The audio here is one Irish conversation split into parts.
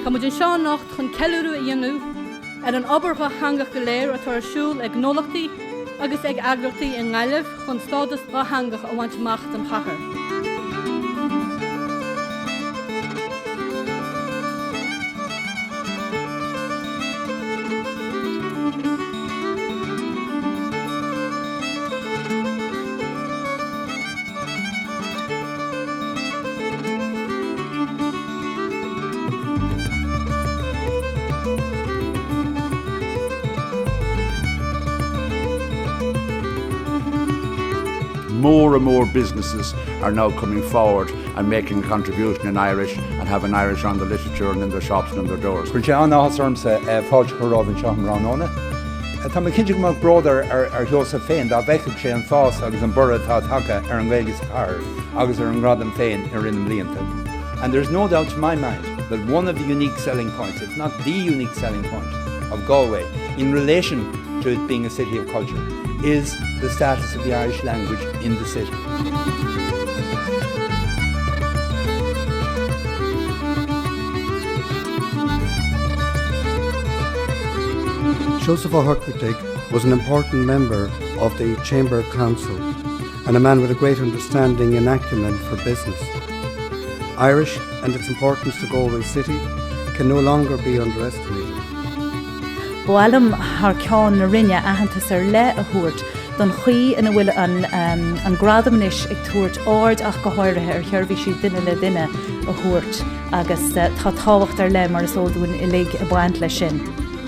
Tá muid an seán nacht chun ceúú a dhéanú ar an obair hangach go léir a tar siúil ag nólachtaí agus ag agrachtaí in ngailemh chun stádas hangach a bhaint macht an chathair. More and more businesses are now coming forward and making a contribution in Irish and having Irish on the literature and in their shops and in their doors. Brianna Hosarmsa fáilte chomh an seom ránóna. Tá me cinse go brother ar Sheosaimh féin dá bheicigh sé an fás agus an bura tá taca ar an Gaeilge sa car agus ar an Ghradam féin ar rinne blianta. And there's no doubt to my mind that one of the unique selling points, if not the unique selling point of Galway in relation to it being a city of culture, is the status of the Irish language in the city. Sheosaimh Ógartaigh was an important member of the Chamber Council and a man with a great understanding and acumen for business. Irish and its importance to Galway City can no longer be underestimated. Bhuailm haar ceann na rinne aitheantas ar le a thuairt don chuí ina bhfuil an Ghradam nis ag tuairt ard ach go háirithe ar chearbhí siad duine le duine a thuairt agus tá táhacht ar le mar is ódún i lig a baint le sin.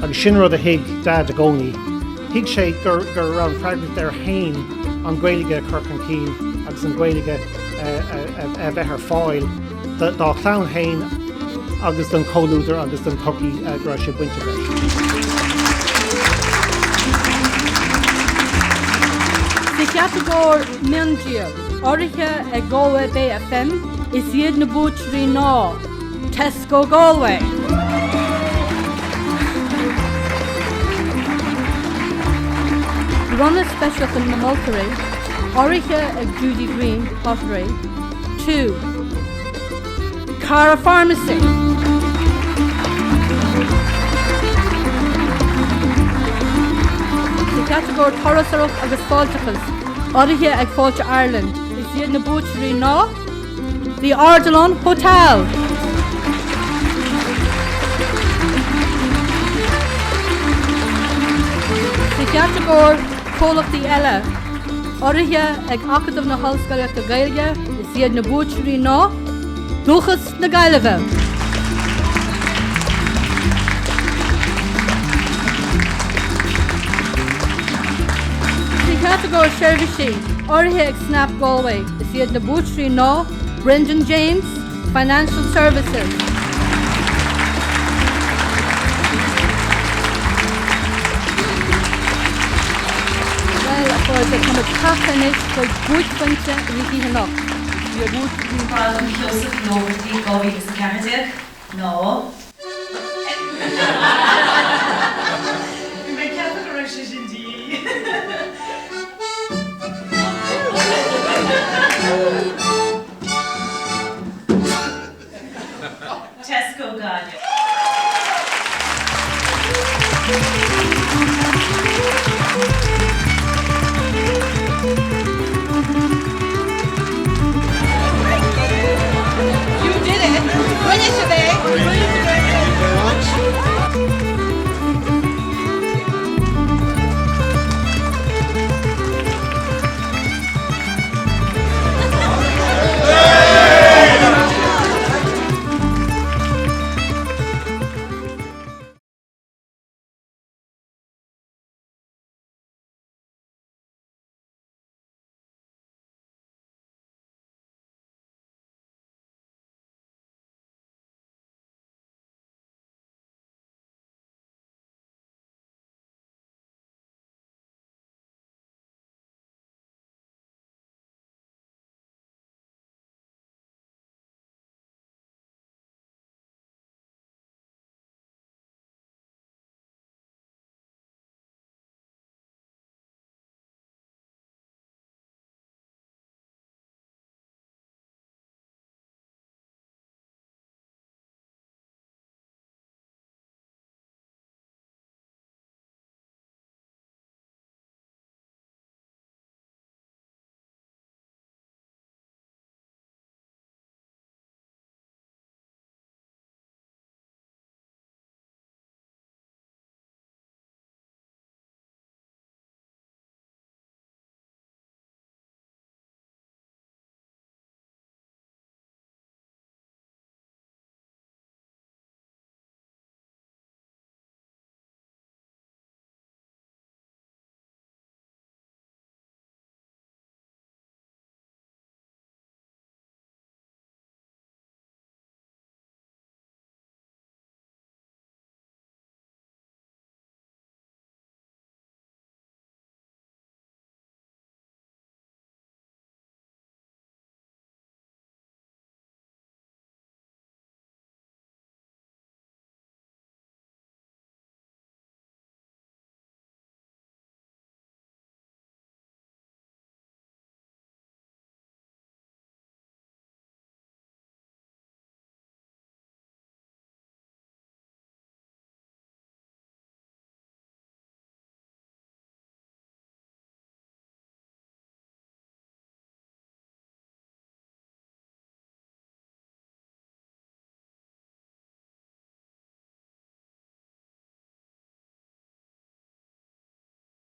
Agus sin rud a hiig dad a gcónaí. Hiig sé gur an fragment ar hain an Gaeilge Corc an Cín agus an Gaeilge a bheith ar fáil dá chlán hain agus don cóúidir agus don tucaí gur sé buinte leis. Ceapagóir Mindial, áirithe ag Galway Bay FM is iad na búterí ná, Tesco Galway. Bronnadh Special in na Multarí, áirithe ag Judy Green, Pottery. 2. Cara Pharmacy. Categóir Torasarach agus Fáilteachas, áirithe ag Fáilte Ireland, is iad na búterí ná, the Ardalon Hotel. Categóir Cólachtaí eile, áirithe ag Acadam na Hallscoileachta Gaeilge, is iad na búterí ná, Dúchas na Gaillimhe. Categóir Servicey, áirithe ag Snap Galway, is iad na búterí ná, Brendan James, Financial Services. Well, a fáil ag chumad cachanis chuig búidfuinte rícíthe nach. Bhí búidfuinte Ghradam Sheosaimh Ógartaigh Galway is Ceartaigh? No.